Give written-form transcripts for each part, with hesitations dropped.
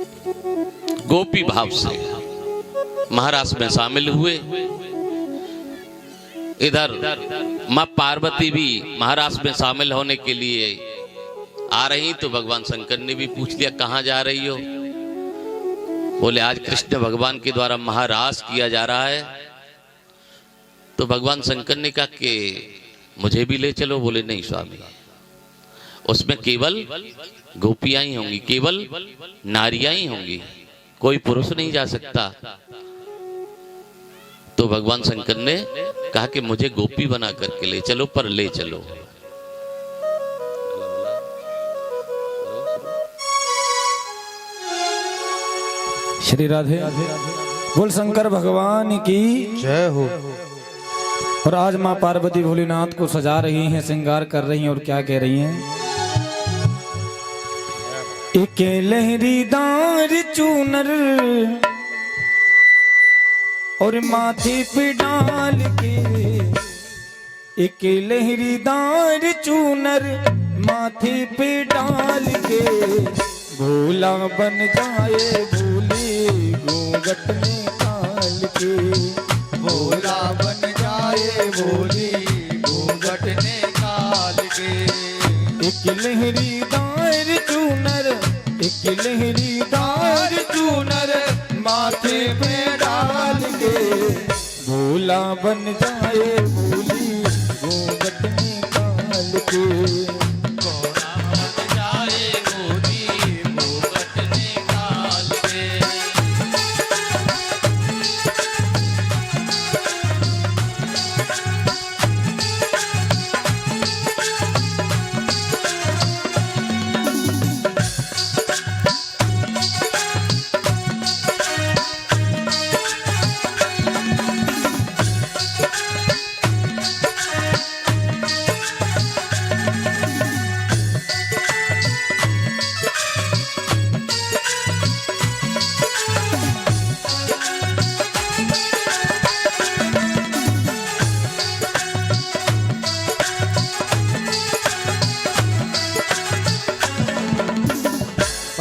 गोपी भाव से महारास में शामिल हुए। इधर मां पार्वती भी महारास में शामिल होने के लिए आ रही, तो भगवान शंकर ने भी पूछ लिया कहां जा रही हो। बोले आज कृष्ण भगवान के द्वारा महारास किया जा रहा है। तो भगवान शंकर ने कहा कि मुझे भी ले चलो। बोले नहीं स्वामी, उसमें केवल गोपियां ही होंगी, केवल नारियां ही होंगी, कोई पुरुष नहीं जा सकता। तो भगवान शंकर ने कहा कि मुझे गोपी बना करके ले चलो, पर ले चलो। श्री राधे बोल शंकर भगवान की जय हो। और आज माँ पार्वती भोलेनाथ को सजा रही हैं, श्रृंगार कर रही हैं और क्या कह रही हैं? एक लहरीदार चूनर और माथे पे डाल के, एक लहरीदार चूनर माथे पे डाल के, भोला बन जाए भोले घूंघट निकाल के, भोला बन जाए भोली घूंघट निकाल के। एक लहरीदार चूनर, एक लहरीदार चूनर माथे पे डाल के, भोला बन जाए भोली घूंघट निकाल के, भोला बन जाए भोली घूंघट निकाल के।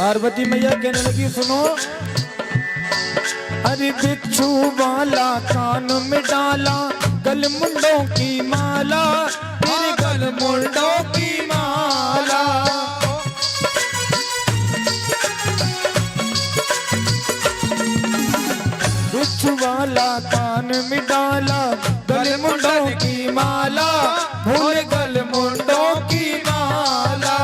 पार्वती मैया कहने लगी सुनो, अरे बिच्छू वाला कान में डाला, गल मुंडों की माला, तेरे गल मुंडों की माला। बिच्छू वाला कान में डाला, गल मुंडों की माला, भोले गल मुंडों की माला।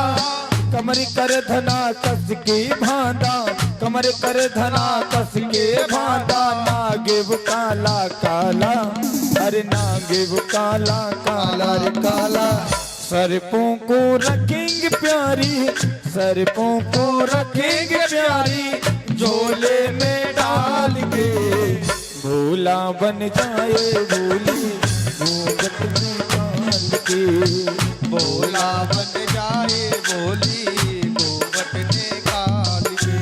कमर कर धना कस के भांदा, कमर कर धना कस के भांदा, नागे वो काला काला, अरे नागे वो काला काला रे काला। सर्पों को रखेंगे प्यारी, सर्पों को रखेंगे प्यारी, झोले में डाल के, भोला बन जाए भोली घूंघट निकाल के, भोला बन जाए भोली घूंघट निकाल के।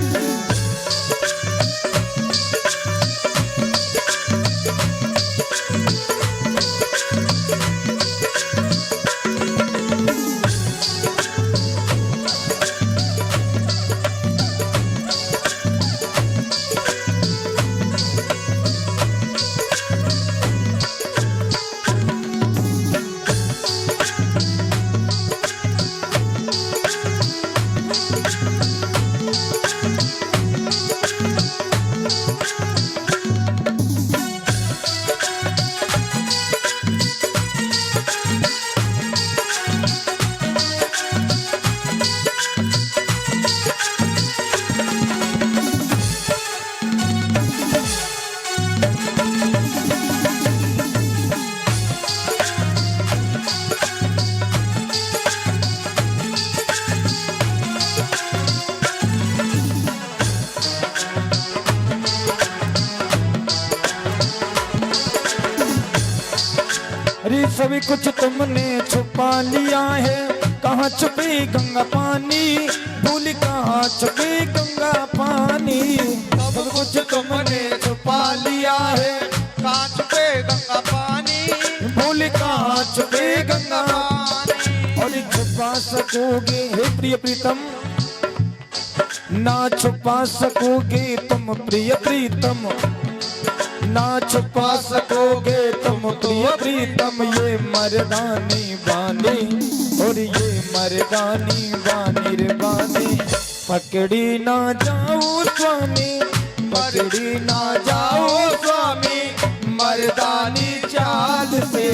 अरे सभी कुछ तुमने छुपा लिया है, कहाँ छुपे गंगा पानी, भूल कहाँ छुपे गंगा पानी। सब कुछ तुमने छुपा लिया है, कहाँ छुपे गंगा पानी, भूल कहाँ छुपे गंगा पानी। और छुपा सकोगे हे प्रिय प्रीतम, ना छुपा सकोगे तुम प्रिय प्रीतम, ना छुपा सकोगे तुम प्रिय प्रीतम, ये मर्दानी बानी और ये मर्दानी बानी रे बानी। पकड़ी ना जाओ स्वामी, पकड़ी ना जाओ स्वामी, मर्दानी चाल से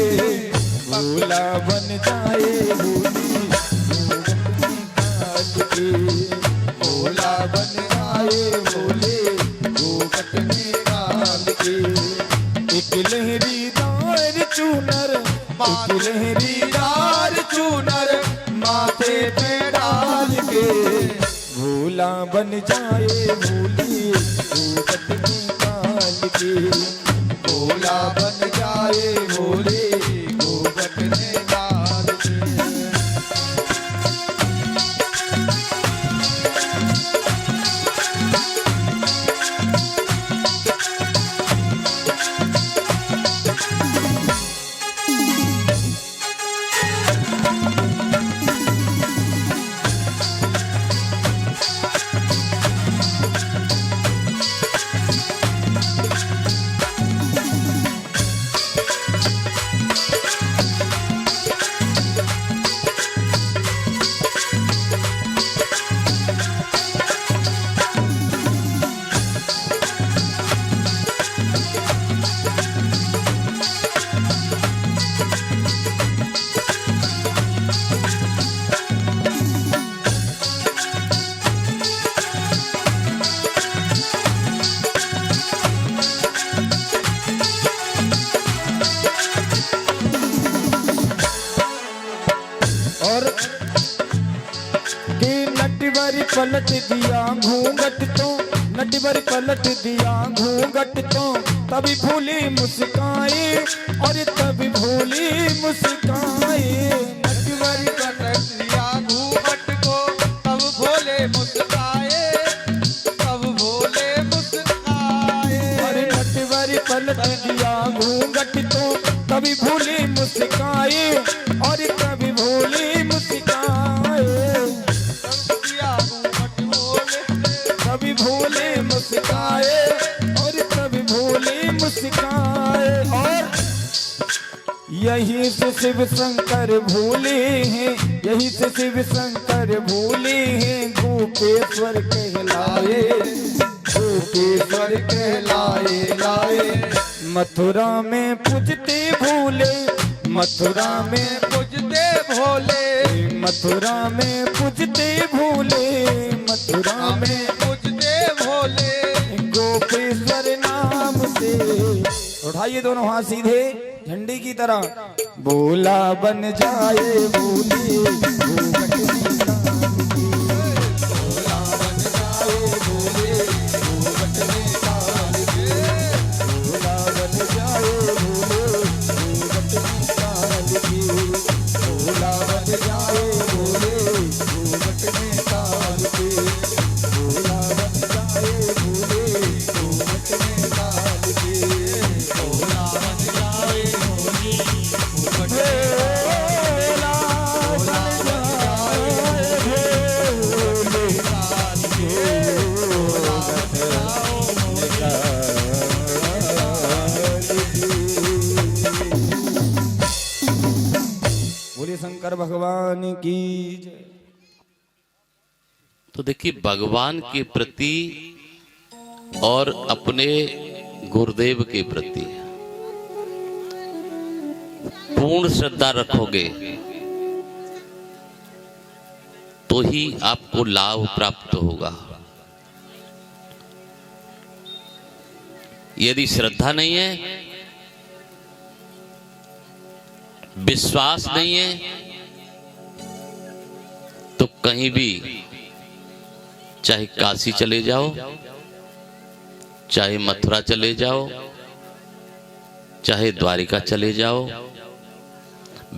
भूला बन जाए भूली काल के, भूला बन जाए भूले घूंघट निकाल के। एक लहरीदार चूनर, एक लहरीदार चूनर माथे पे डाल के, भूला बन जाए भूली घूंघट निकाल के, भूला बन जाए भूले घूंघट निकाल के। नटवर पलट दिया घूंघट तो, नटवर पलट दिया घूंघट तो, तभी भूली मुस्काए और तभी भूली मुस्काए। नटवर पलट दिया घूंघट को, तब भोले मुस्काए, तब भोले मुस्काए। अरे नटवर पलट दिया घूंघट तो, तभी भूली मुस्काए और तभी भूली मुस्काए। कभी भोले मुस्काए और कभी भोले मुस्काए। और यही से शिव शंकर भोले हैं, यही से शिव शंकर भोले हैं, गोपेश्वर कहलाए, गोपेश्वर कहलाए लाए। मथुरा में पूजते भोले, मथुरा में पूजते भोले, मथुरा में पूजते भोले, मथुरा में पूजते भोले। गोपेश्वर नाम से। उठाइए दोनों हाथ सीधे झंडी की तरह। भोला बन जाए भोले घूंघट निकाल के, भोला बन जाए भोले घूंघट निकाल के, भोला बन जाए भोले घूंघट निकाल के, भोला बन जाए भोले घूंघट निकाल के, भोला बन जाए भोले घूंघट निकाल के, भोला बन जाए भोले घूंघट बोले शंकर भगवान की जय। तो देखिए, भगवान के प्रति और अपने गुरुदेव के प्रति पूर्ण श्रद्धा रखोगे तो ही आपको लाभ प्राप्त होगा। यदि श्रद्धा नहीं है, विश्वास नहीं है, तो कहीं भी चाहे काशी चले जाओ, चाहे मथुरा चले जाओ, चाहे द्वारिका चले जाओ,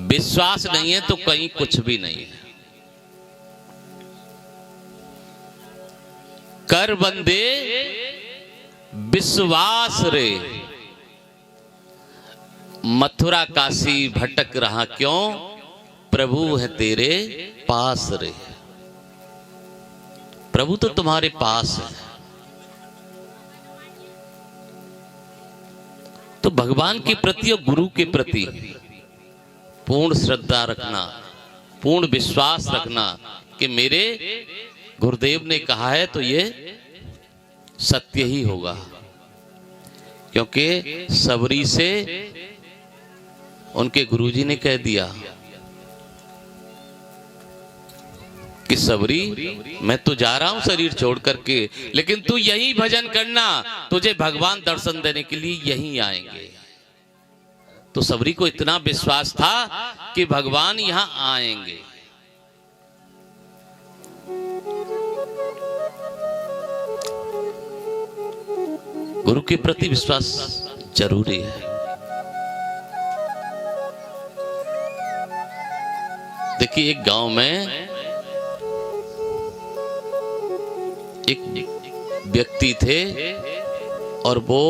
विश्वास नहीं है तो कहीं कुछ भी नहीं है। कर बंदे विश्वास रे, मथुरा काशी भटक रहा क्यों, प्रभु है तेरे पास रे। प्रभु तो तुम्हारे पास है। तो भगवान के प्रति और गुरु के प्रति पूर्ण श्रद्धा रखना, पूर्ण विश्वास रखना कि मेरे गुरुदेव ने कहा है तो ये सत्य ही होगा। क्योंकि सबरी से उनके गुरुजी ने कह दिया कि सबरी मैं तो जा रहा हूं शरीर छोड़ करके, लेकिन तू यही भजन करना, तुझे भगवान दर्शन देने के लिए यहीं आएंगे। तो सबरी को इतना विश्वास था कि भगवान यहां आएंगे। गुरु के प्रति विश्वास जरूरी है। देखिए, एक गांव में एक व्यक्ति थे और वो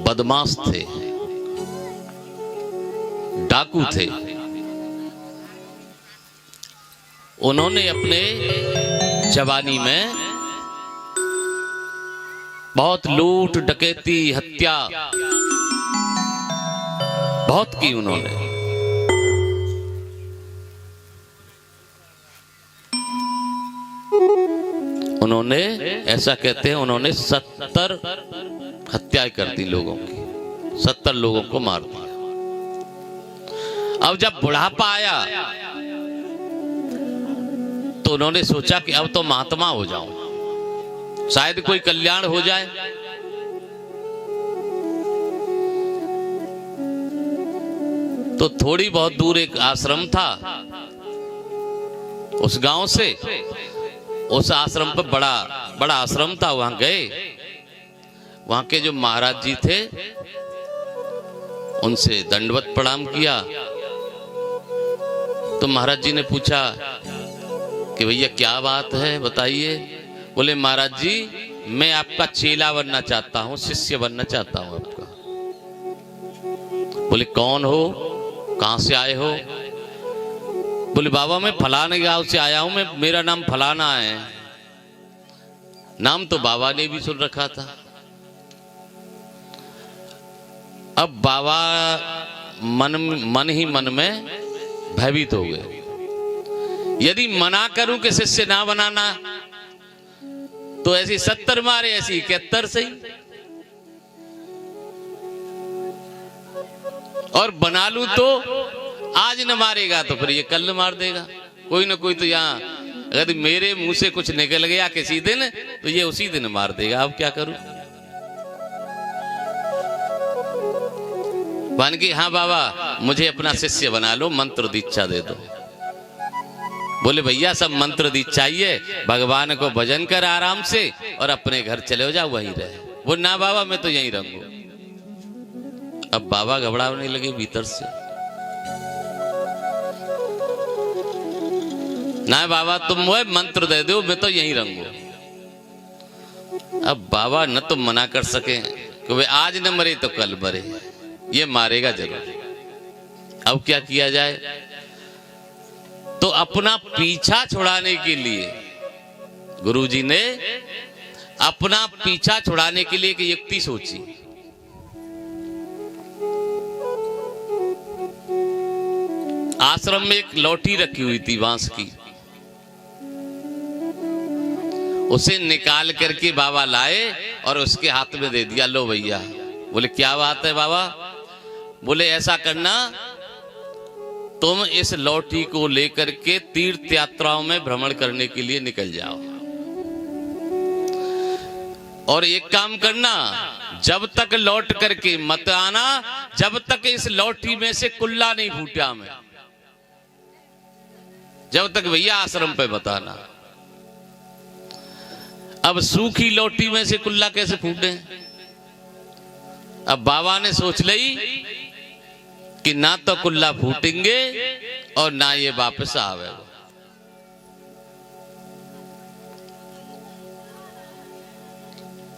बदमाश थे, डाकू थे। उन्होंने अपने जवानी में बहुत लूट, डकैती, हत्या बहुत की उन्होंने। उन्होंने ऐसा कहते हैं, उन्होंने 70 हत्याएं कर दी लोगों की, 70 लोगों को मार दिया। अब जब बुढ़ापा आया तो उन्होंने सोचा कि अब तो महात्मा हो जाऊं, शायद कोई कल्याण हो जाए। तो थोड़ी बहुत दूर एक आश्रम था उस गांव से। उस आश्रम पर बड़ा आश्रम था, वहां गए। वहां के जो महाराज जी थे उनसे दंडवत प्रणाम किया। तो महाराज जी ने पूछा कि भैया क्या बात है, बताइए। बोले महाराज जी, मैं आपका चेला बनना चाहता हूं, शिष्य बनना चाहता हूं आपका। बोले कौन हो, कहां से आए हो? बोले बाबा मैं फलाने गांव से आया हूं, मेरा नाम फलाना है। नाम तो बाबा ने भी सुन रखा था। अब बाबा मन ही मन में भयभीत हो गए। यदि मना करूं कि शिष्य ना बनाना तो ऐसी 70 मारे, ऐसी 71 सही, और बना लूं तो आज न मारेगा तो फिर ये कल मार देगा। कोई ना कोई तो यहाँ, अगर मेरे मुंह से कुछ निकल गया किसी दिन तो ये उसी दिन मार देगा। अब क्या करूं? मान की हाँ बाबा मुझे अपना शिष्य बना लो, मंत्र दीक्षा दे दो। बोले भैया सब मंत्र दीक्षा चाहिए, भगवान को भजन कर आराम से और अपने घर चले जाओ, वहीं रहे। वो ना बाबा मैं तो यहीं रहूंगा। अब बाबा घबराने लगे भीतर से, ना बाबा तुम वो मंत्र दे दो, मैं तो यहीं रहूंगा। अब बाबा न तो मना कर सके कि वे आज न मरे तो कल मरे, ये मारेगा जरूर। अब क्या किया जाए? तो अपना पीछा छुड़ाने के लिए गुरुजी ने अपना पीछा छुड़ाने के लिए एक युक्ति सोची। आश्रम में एक लौटी रखी हुई थी बांस की, उसे निकाल करके बाबा लाए और उसके हाथ में दे दिया, लो भैया। बोले क्या बात है बाबा? बोले ऐसा करना, तुम इस लौटी को लेकर के तीर्थ यात्राओं में भ्रमण करने के लिए निकल जाओ, और एक काम करना, जब तक लौट करके मत आना जब तक इस लौटी में से कुल्ला नहीं फूटा में, जब तक भैया आश्रम पे बताना। अब सूखी लौटी में से कुल्ला कैसे फूटे? अब बाबा ने सोच ली कि ना तो कुल्ला फूटेंगे और ना ये वापस आवेगा।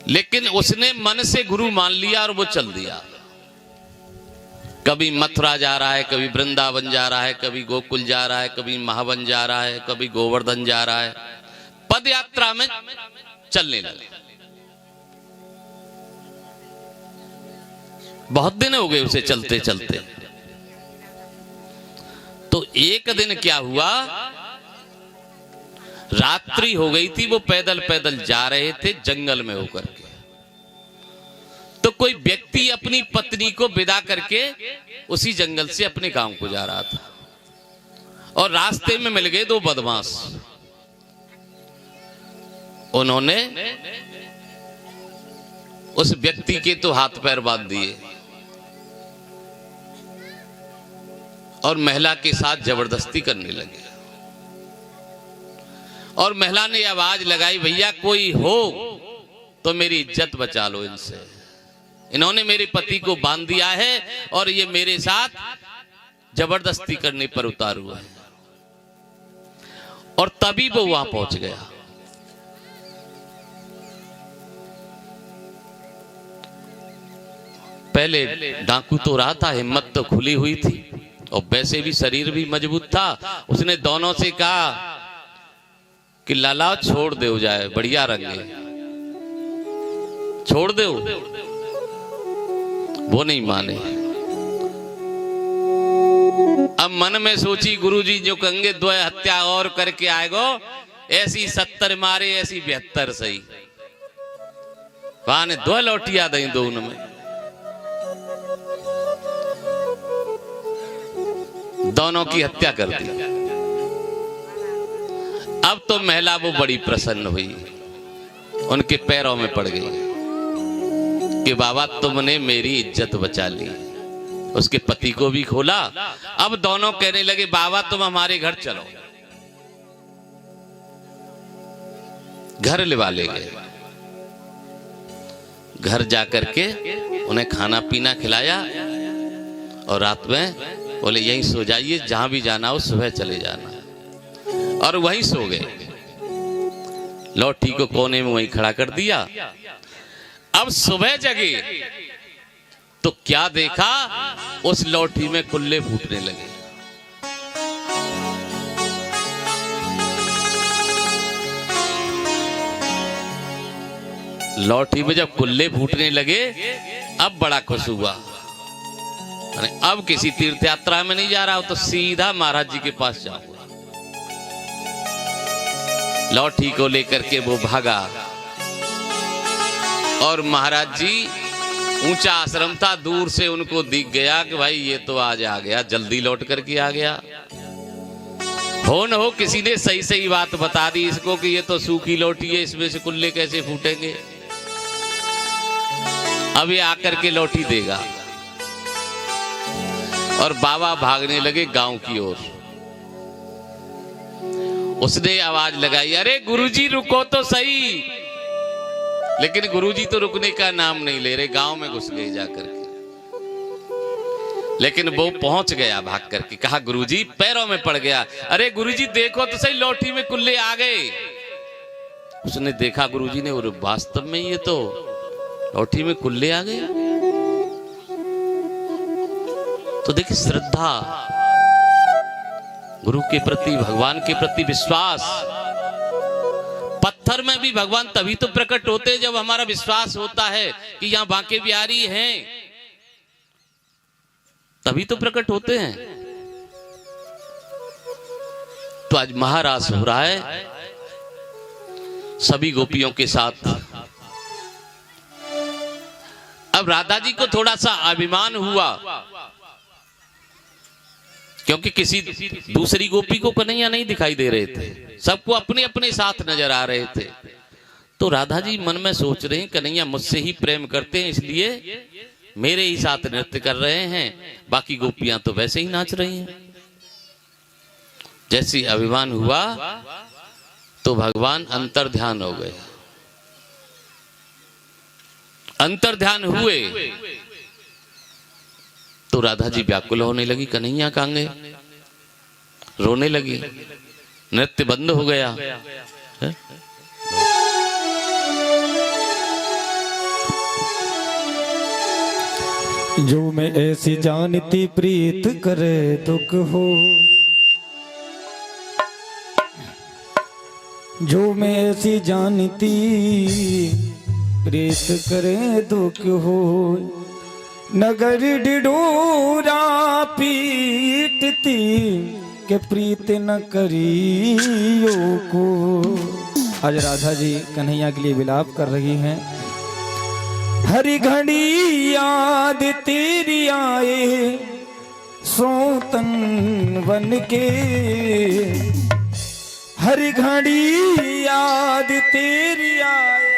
लेकिन उसने मन से गुरु मान लिया और वो चल दिया। कभी मथुरा जा रहा है, कभी वृंदावन जा रहा है, कभी गोकुल जा रहा है, कभी महावन जा रहा है, कभी गोवर्धन जा रहा है। पद यात्रा में चलने लगे। बहुत दिन हो गए उसे चलते चलते। तो एक दिन क्या हुआ, रात्रि हो गई थी, वो पैदल पैदल जा रहे थे जंगल में होकर के। तो कोई व्यक्ति अपनी पत्नी को विदा करके उसी जंगल से अपने गांव को जा रहा था और रास्ते में मिल गए दो बदमाश। उन्होंने उस व्यक्ति के तो हाथ पैर बांध दिए और महिला के साथ जबरदस्ती करने लगे। और महिला ने आवाज लगाई, भैया कोई हो तो मेरी इज्जत बचा लो इनसे, इन्होंने मेरे पति को बांध दिया है और ये मेरे साथ जबरदस्ती करने पर उतार हुआ है। और तभी वो वहां पहुंच गया। पहले डाकू तो रहा था, हिम्मत तो खुली हुई थी और वैसे भी शरीर भी मजबूत था। उसने दोनों से कहा कि लाला छोड़ दे जाए, बढ़िया रंग है, छोड़ दे। वो नहीं माने। अब मन में सोची, गुरुजी जो कंगे दो हत्या और करके आएगो, ऐसी 70 मारे ऐसी 72 सही। वहां ने 2 लौटिया दई दो उनमें, दोनों की हत्या कर दी। अब तो महिला वो बड़ी प्रसन्न हुई, उनके पैरों में पड़ गई कि बाबा तुमने मेरी इज्जत बचा ली। उसके पति को भी खोला। अब दोनों कहने लगे, बाबा तुम हमारे घर चलो। घर लिवा ले गए। घर जाकर के उन्हें खाना पीना खिलाया और रात में बोले यहीं सो जाइए, जहां भी जाना हो सुबह चले जाना। और वहीं सो गए। लौठी को कोने में वहीं खड़ा कर दिया। अब सुबह जगे तो क्या देखा, उस लौठी में कुल्ले फूटने लगे। लौठी में जब कुल्ले फूटने लगे, अब बड़ा खुश हुआ। अब किसी तीर्थ यात्रा में नहीं जा रहा हो तो सीधा महाराज जी के पास जाऊंगा। लौठी को लेकर के वो भागा और महाराज जी, ऊंचा आश्रम था, दूर से उनको दिख गया कि भाई ये तो आज आ गया, जल्दी लौट करके आ गया। हो न हो किसी ने सही सही बात बता दी इसको कि ये तो सूखी लौटी है, इसमें से कुल्ले कैसे फूटेंगे। अब ये आकर के लौटी देगा। और बाबा भागने लगे गांव की ओर। उसने आवाज लगाई, अरे गुरुजी रुको तो सही। लेकिन गुरुजी तो रुकने का नाम नहीं ले रहे, गांव में घुस गए जाकर के। लेकिन वो पहुंच गया भाग करके, कहा गुरुजी, पैरों में पड़ गया। अरे गुरुजी देखो तो सही, लौठी में कुल्ले आ गए। उसने देखा गुरुजी ने, और वास्तव में ये तो लौठी में कुल्ले आ गए। तो देखिए श्रद्धा, गुरु के प्रति, भगवान के प्रति विश्वास। पत्थर में भी भगवान तभी तो प्रकट होते हैं जब हमारा विश्वास होता है कि यहां बांके बिहारी हैं, तभी तो प्रकट होते हैं। तो आज महारास हो रहा है सभी गोपियों के साथ। अब राधा जी को थोड़ा सा अभिमान हुआ, क्योंकि किसी दूसरी गोपी को कन्हैया नहीं दिखाई दे रहे थे, सबको अपने अपने साथ नजर आ रहे थे। तो राधा जी मन में सोच रहे हैं, कन्हैया मुझसे ही प्रेम करते हैं, इसलिए मेरे ही साथ नृत्य कर रहे हैं, बाकी गोपियां तो वैसे ही नाच रही हैं। जैसी अभिमान हुआ तो भगवान अंतर ध्यान हो गए। अंतर ध्यान हुए तो राधा जी व्याकुल होने लगी, कन्हैया कहाँ गए, रोने लगी, नृत्य बंद हो गया। है? जो मैं ऐसी जानती प्रीत करे दुख हो, जो मैं ऐसी जानती प्रीत करे दुख हो, नगर डिडोरा पीटती के प्रीत न करियो को। आज राधा जी कन्हैया के लिए विलाप कर रही हैं। हरी घड़ी याद तेरी आए सोतन बन के, हर घड़ी याद तेरी आए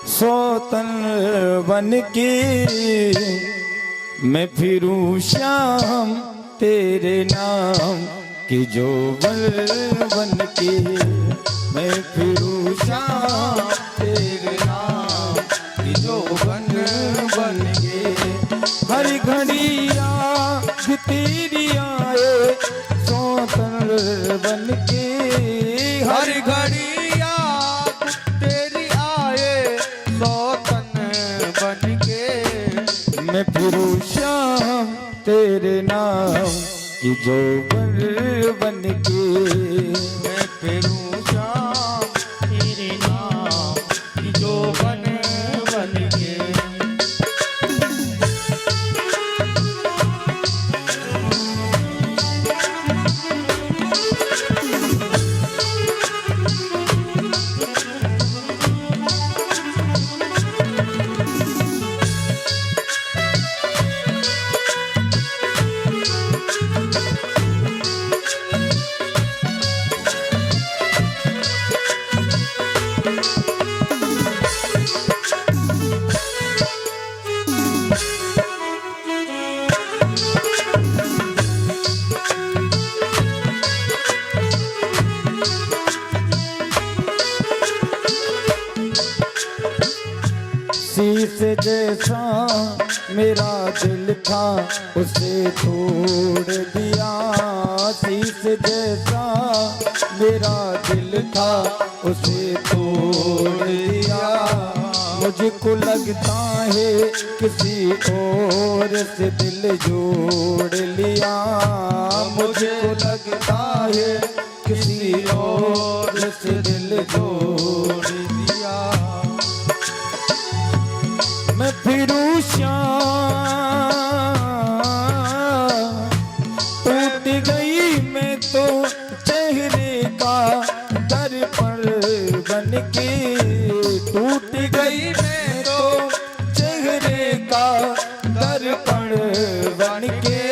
सोतन बन के, मैं फिरूं श्याम तेरे नाम की जोबन बन के, मैं फिरूं श्याम तेरे नाम की जोबन बन के। हर घड़ी याद तेरी आए सोतन बन के, हर घड़ी याद तेरी आए सोतन बन के, मैं फिरूं श्याम तेरे नाम की जोबन बन के, मैं फिरूं श्याम तेरे नाम की जोबन बन के। शीश जैसा मेरा दिल था उसे तोड़ दिया, शीश जैसा मेरा दिल था उसे तोड़ दिया। मुझको लगता है किसी और से दिल जोड़ लिया, मुझको लगता है किसी और से दिल जोड़ दिया। मैं फिरूं श्याम टूट गई मैं तो चेहरे का दर्पण बन के, टूट गई मैं तो चेहरे का दर्पण बन के,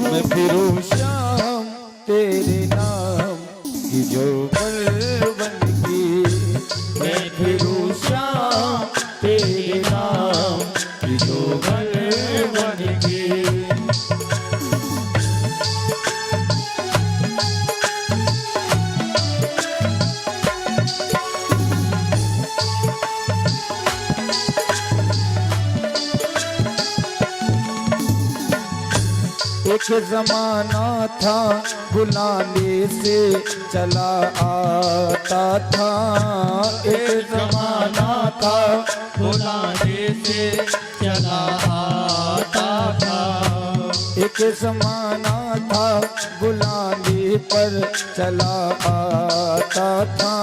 मैं फिरूं श्याम तेरे नाम की जोबन बन के, मैं फिरूं श्याम तेरे नाम की जोबन बन के। एक जमाना था बुलाने से चला आता था, एक जमाना था बुलाने से चला आता था, एक जमाना था बुलाने पर चला आता था,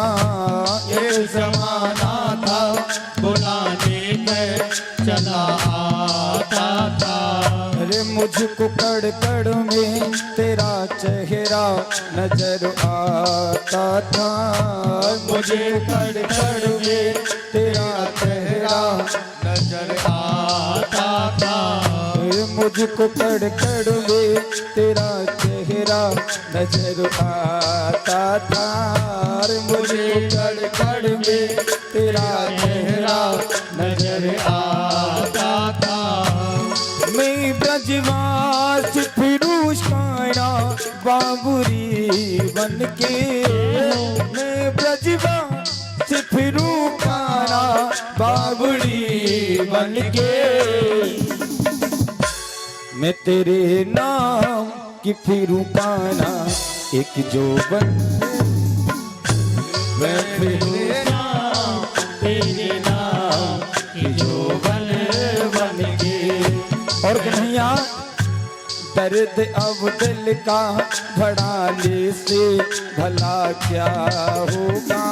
एक जमाना था बुलाने पर चला आता था। अरे मुझको कड़ कड़ में तेरा चेहरा नजर आता था, मुझे कड़ कड़ में तेरा चेहरा नजर आता था, मुझको कड़ कड़ में तेरा चेहरा नजर आता था, मुझे कड़ कड़ में तेरा चेहरा नजर आता था। मैं ब्रजवास फिरूं शायरा बाबुरी बन के, मैं ब्रजवास फिरूं कारा बाबुरी बन के, मैं तेरे नाम की फिरूं काना एक जोबन, मैं फिरूं नाम तेरे नाम की जोबन बन के। और कन्हैया दर्द अब दिल का बढ़ाने से भला क्या होगा,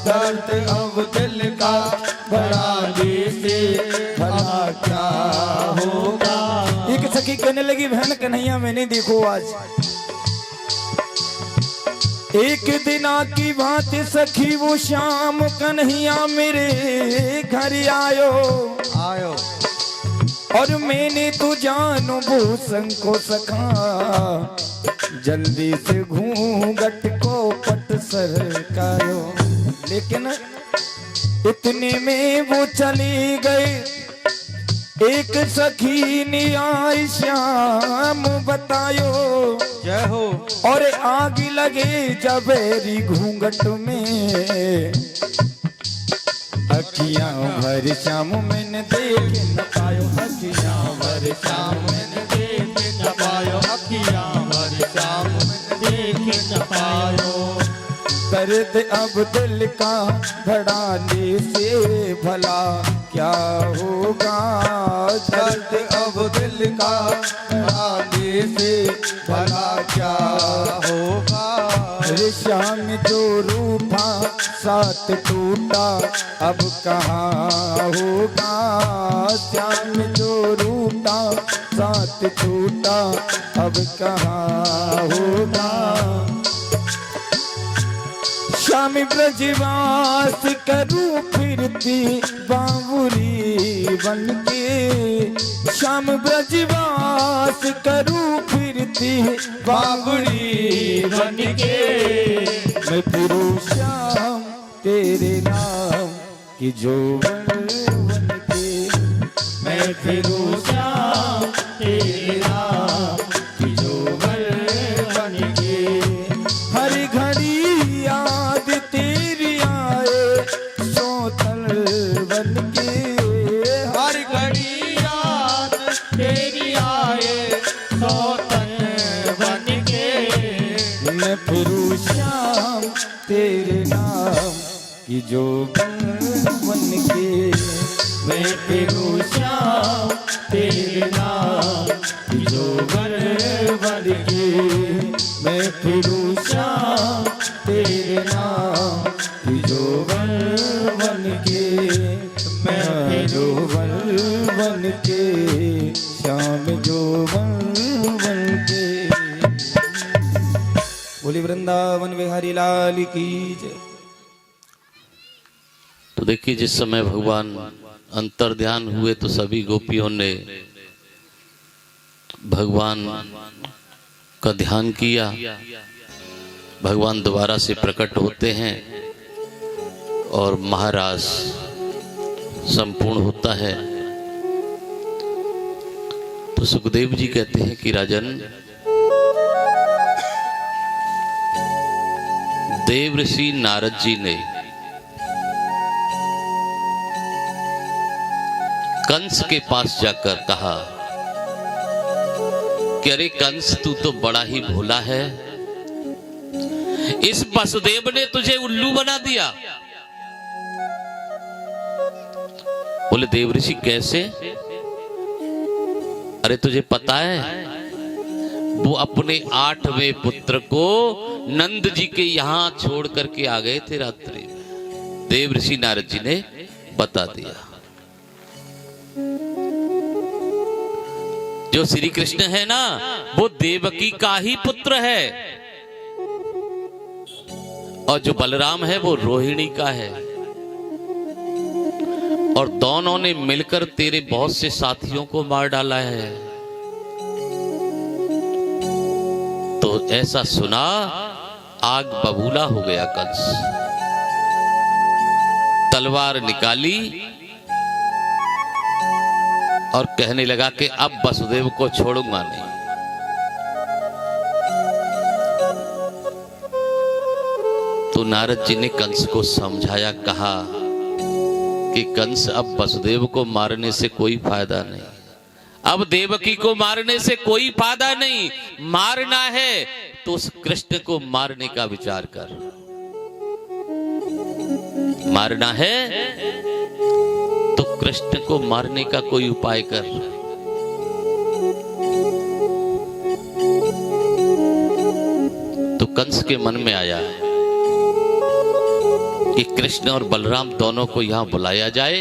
दर्द अब दिल का बढ़ाने से भला क्या होगा। एक सखी कहने लगी बहन कन्हैया मैंने देखो आज एक दिना की बात सखी वो शाम कन्हैया मेरे घर आयो और मैंने तो जानो भूषण को सखा जल्दी से घूंघट को पट सरकायो। लेकिन इतने में वो चली गए एक सखी ने आई श्याम बतायो जय हो। और आग लगे जबेरी घूंघट में अखियां भर श्याम मैंने देख न पायो, अखियां भर श्याम मैंने देख न पायो, अखियां भर श्याम देख न पायो। दर्द अब दिल का बढ़ाने से भला क्या होगा, दर्द अब दिल का बढ़ाने से भला क्या होगा। श्याम जो रूठा साथ टूटा अब कहाँ होगा, श्याम जो रूठा साथ टूटा अब कहाँ होगा। श्याम ब्रजवास करूं फिरती बांवुरी बनके, श्याम ब्रजवास करूं फिरती बांवुरी बनके, मैं फिरूं श्याम तेरे नाम की जोवन बनके, मैं फिरूं श्याम तेरे नाम की जोवन बनके। हर घड़ी याद तेरी आए सोतल बनके, हर घड़ी याद तेरी आए सोतल बनके, मैं फिरूं श्याम तेरे नाम की जोवन बनके, मैं फिरूं श्याम तेरे नाम की जोवन बनके, मैं फिरूं श्याम तेरे नाम की जोवन बनके, मैं जोवन बनके श्याम जोवन बनके। बोली वृंदावन बिहारी लाल की जय। तो देखिए जिस समय भगवान अंतर ध्यान हुए तो सभी गोपियों ने भगवान का ध्यान किया। भगवान दोबारा से प्रकट होते हैं और महाराज संपूर्ण होता है। तो सुखदेव जी कहते हैं कि राजन, देव ऋषि नारद जी ने कंस के पास जाकर कहा कि अरे कंस तू तो बड़ा ही भोला है, इस वसुदेव ने तुझे उल्लू बना दिया। बोले देव ऋषि कैसे? अरे तुझे पता है वो अपने 8वें पुत्र को नंद जी के यहां छोड़ करके आ गए थे रात्रि में। देव ऋषि नारद जी ने बता दिया। जो श्री कृष्ण है ना वो देवकी का ही पुत्र है और जो बलराम है वो रोहिणी का है, और दोनों ने मिलकर तेरे बहुत से साथियों को मार डाला है। तो ऐसा सुना आग बबूला हो गया कंस। तलवार निकाली और कहने लगा कि अब वसुदेव को छोड़ूंगा नहीं। तो नारद जी ने कंस को समझाया, कहा कि कंस अब वसुदेव को मारने से कोई फायदा नहीं, अब देवकी को मारने से कोई फायदा नहीं। मारना है तो उस कृष्ण को मारने का विचार कर, मारना है तो कृष्ण को मारने का कोई उपाय कर। कंस के मन में आया कि कृष्ण और बलराम दोनों को यहां बुलाया जाए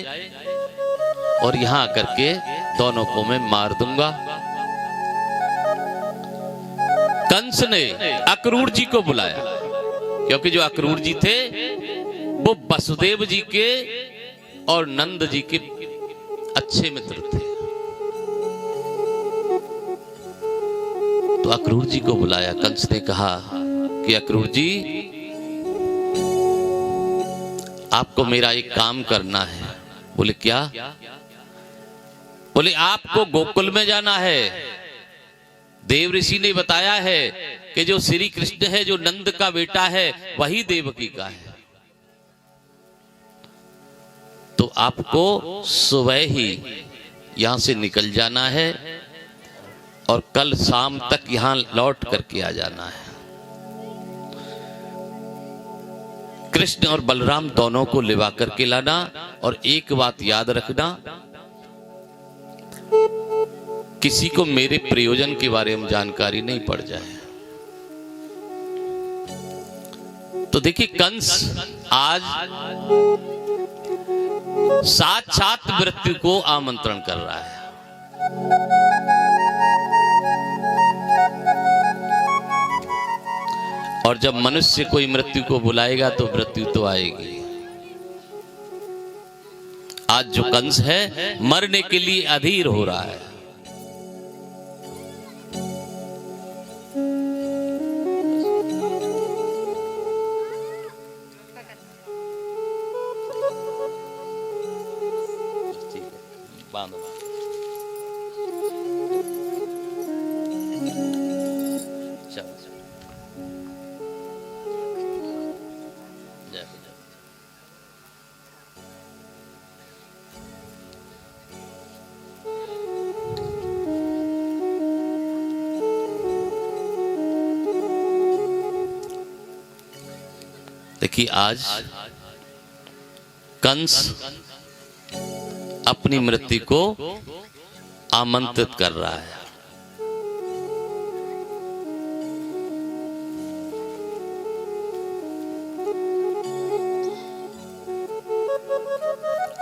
और यहां आकर के दोनों को मैं मार दूंगा। कंस ने अक्रूर जी को बुलाया, क्योंकि जो अक्रूर जी थे वो वसुदेव जी के और नंद जी के अच्छे मित्र थे। तो अक्रूर जी को बुलाया। कंस ने कहा कि अक्रूर जी, आपको मेरा एक काम करना है। बोले क्या? बोले आपको गोकुल में जाना है। देव ऋषि ने बताया है कि जो श्री कृष्ण है, जो नंद का बेटा है, वही देवकी का है। तो आपको सुबह ही यहां से निकल जाना है और कल शाम तक यहां लौट करके आ जाना है। कृष्ण और बलराम दोनों को लिवा करके लाना। और एक बात याद रखना, किसी को मेरे प्रयोजन के बारे में जानकारी नहीं पड़ जाए। तो देखिए, कंस आज साक्षात मृत्यु को आमंत्रण कर रहा है। और जब मनुष्य कोई मृत्यु को बुलाएगा तो मृत्यु तो आएगी। आज जो कंस है मरने के लिए अधीर हो रहा है। देखिए, आज कंस अपनी मृत्यु को आमंत्रित कर रहा है।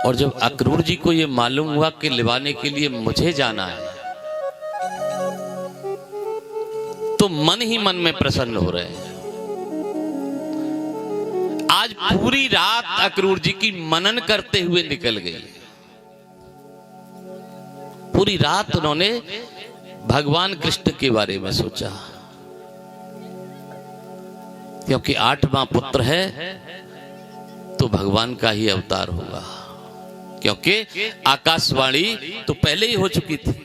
और जब अक्रूर जी को यह मालूम हुआ कि लिवाने के लिए मुझे जाना है, तो मन ही मन में प्रसन्न हो रहे हैं। आज पूरी रात अक्रूर जी की मनन करते हुए निकल गई। पूरी रात उन्होंने भगवान कृष्ण के बारे में सोचा, क्योंकि 8वां पुत्र है तो भगवान का ही अवतार होगा, क्योंकि आकाशवाणी तो पहले ही हो चुकी थी।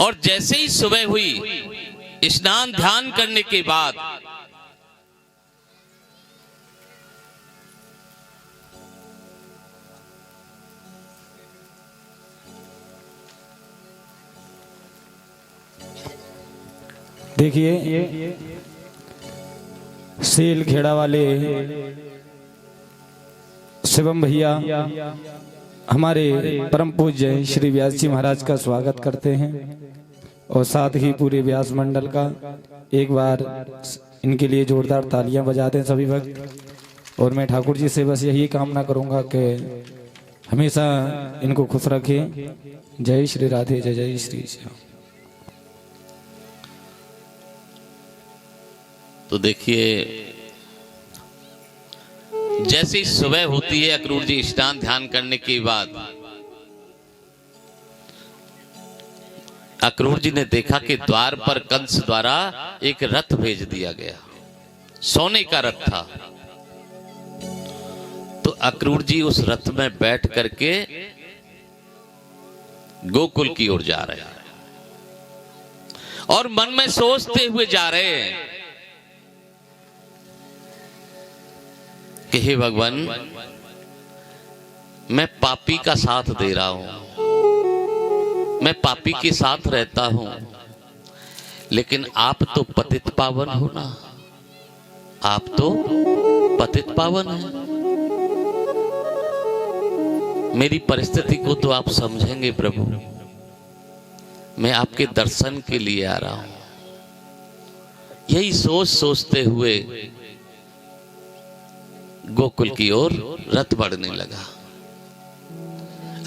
और जैसे ही सुबह हुई, स्नान ध्यान करने के बाद देखिए, सेल खेड़ा वाले शिवम भैया हमारे परम पूज्य श्री व्यास जी महाराज का स्वागत करते हैं, और साथ ही पूरे व्यास मंडल का। एक बार इनके लिए जोरदार तालियां बजाते हैं सभी भक्त। और मैं ठाकुर जी से बस यही कामना करूंगा कि हमेशा इनको खुश रखें। जय श्री राधे, जय जय श्री श्याम। तो देखिए, जैसे ही सुबह होती है, अक्रूर जी स्नान ध्यान करने के बाद अक्रूर जी ने देखा कि द्वार पर कंस द्वारा एक रथ भेज दिया गया, सोने का रथ था। तो अक्रूर जी उस रथ में बैठ करके गोकुल की ओर जा रहे हैं और मन में सोचते हुए जा रहे हैं कि हे भगवान, मैं पापी का साथ दे रहा हूं, मैं पापी के साथ रहता हूं, लेकिन आप तो पतित पावन हो ना, आप तो पतित पावन हैं। मेरी परिस्थिति को तो आप समझेंगे प्रभु। मैं आपके दर्शन के लिए आ रहा हूं। यही सोचते हुए गोकुल की ओर रथ बढ़ने लगा।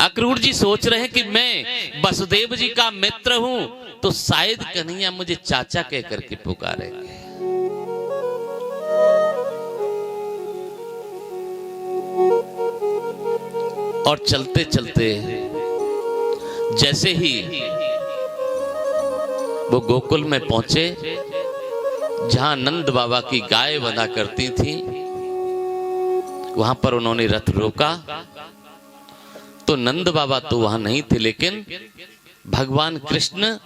अक्रूर जी सोच रहे हैं कि मैं वसुदेव जी का मित्र हूं, तो शायद कन्हैया मुझे चाचा कह करके पुकारेंगे। और चलते चलते जैसे ही वो गोकुल में पहुंचे, जहां नंद बाबा की गाय बंधा करती थी, वहां पर उन्होंने रथ रोका। तो नंद बाबा तो वहां नहीं थे, लेकिन भगवान कृष्ण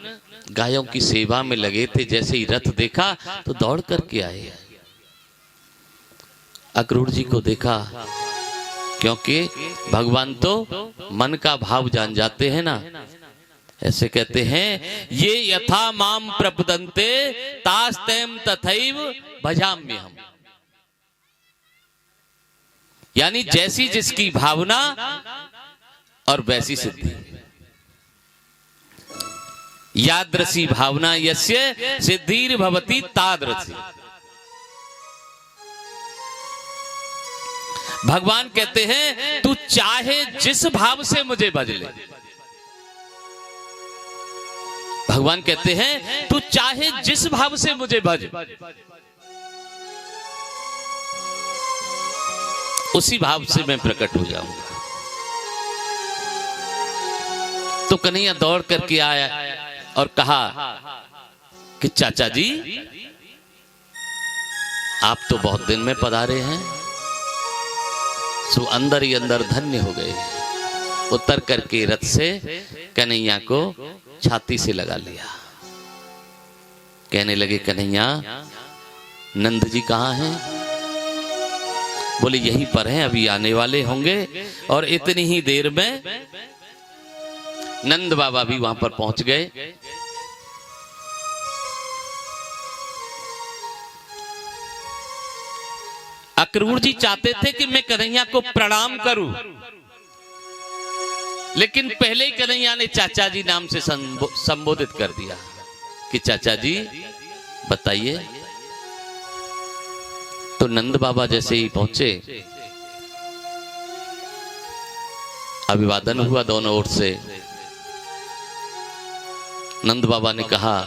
गायों की सेवा में लगे थे। जैसे ही रथ देखा तो दौड़ करके आए। अक्रूर जी को देखा, क्योंकि भगवान तो मन का भाव जान जाते हैं ना। ऐसे कहते हैं, ये यथा माम प्रपदन्ते तास्तेम तथैव भजाम्यहम्। यानी जैसी जिसकी भावना और वैसी सिद्धि। यादृशी भावना यस्य सिद्धिर भवति तादृशी। भगवान कहते हैं, तू चाहे जिस भाव से मुझे भज ले। भगवान कहते हैं, तू चाहे जिस भाव से मुझे भज, उसी भाव से मैं प्रकट हो जाऊंगा। तो कन्हैया दौड़ करके आया और कहा कि चाचा जी, आप तो बहुत दिन में पधारे हैं। सो अंदर ही अंदर धन्य हो गए। उतर करके रथ से कन्हैया को छाती से लगा लिया। कहने लगे, कन्हैया नंद जी कहाँ हैं? बोले यहीं पर हैं, अभी आने वाले होंगे। और इतनी ही देर में नंद बाबा भी वहां पर पहुंच गए। अक्रूर जी चाहते थे कि मैं कन्हैया को प्रणाम करूं, लेकिन पहले ही कन्हैया ने चाचा जी नाम से संबोधित कर दिया कि चाचा जी बताइए। तो नंद बाबा जैसे ही पहुंचे, अभिवादन हुआ दोनों ओर से। नंद बाबा ने कहा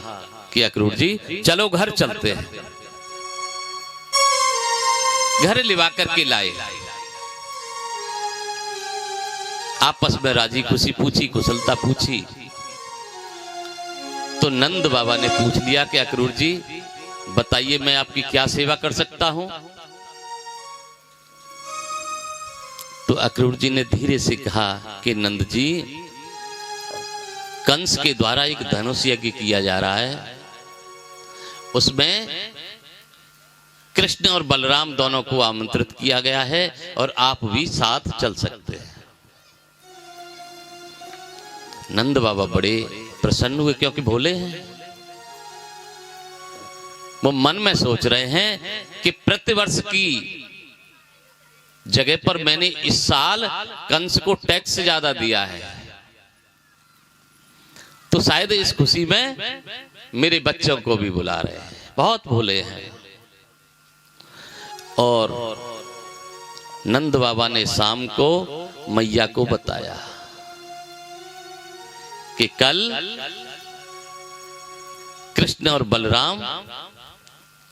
कि अक्रूर जी चलो घर चलते हैं। घर लिवा करके लाए। आपस में राजी खुशी पूछी, कुशलता पूछी। तो नंद बाबा ने पूछ लिया कि अक्रूर जी बताइए, मैं आपकी क्या सेवा कर सकता हूं? तो अक्रूर जी ने धीरे से कहा कि नंद जी, कंस के द्वारा एक धनुष यज्ञ किया जा रहा है। उसमें कृष्ण और बलराम दोनों को आमंत्रित किया गया है और आप भी साथ चल सकते हैं। नंद बाबा बड़े प्रसन्न हुए, क्योंकि भोले हैं। वो मन में सोच रहे हैं कि प्रतिवर्ष की जगह पर मैंने इस साल कंस को टैक्स ज्यादा दिया है, तो शायद इस खुशी में मेरे बच्चों को भी बुला रहे हैं। बहुत भोले हैं। और नंद बाबा ने शाम को मैया को बताया कि कल कृष्ण और बलराम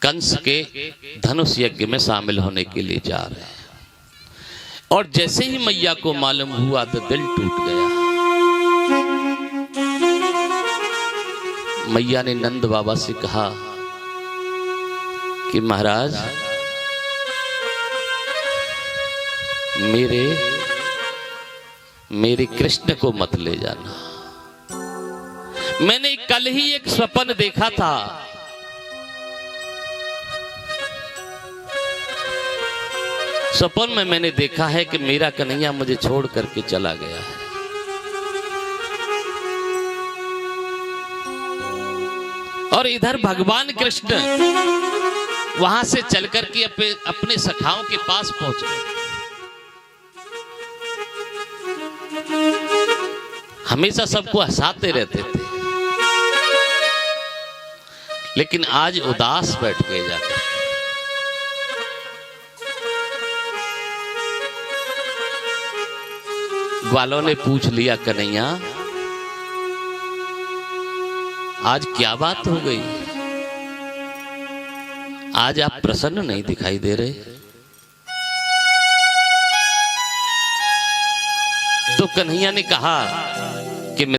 कंस के धनुष यज्ञ में शामिल होने के लिए जा रहे हैं। और जैसे ही मैया को मालूम हुआ तो दिल टूट गया। मैया ने नंद बाबा से कहा कि महाराज, मेरे कृष्ण को मत ले जाना। मैंने कल ही एक स्वप्न देखा था। स्वप्न में मैंने देखा है कि मेरा कन्हैया मुझे छोड़ करके चला गया है। और इधर भगवान कृष्ण वहां से चलकर के अपने सखाओं के पास पहुंच गए। हमेशा सबको हंसाते रहते थे। लेकिन आज उदास बैठ गए जाकर। ग्वालों ने पूछ लिया, कन्हैया आज क्या बात हो गई, आज आप प्रसन्न नहीं दिखाई दे रहे। तो कन्हैया ने कहा,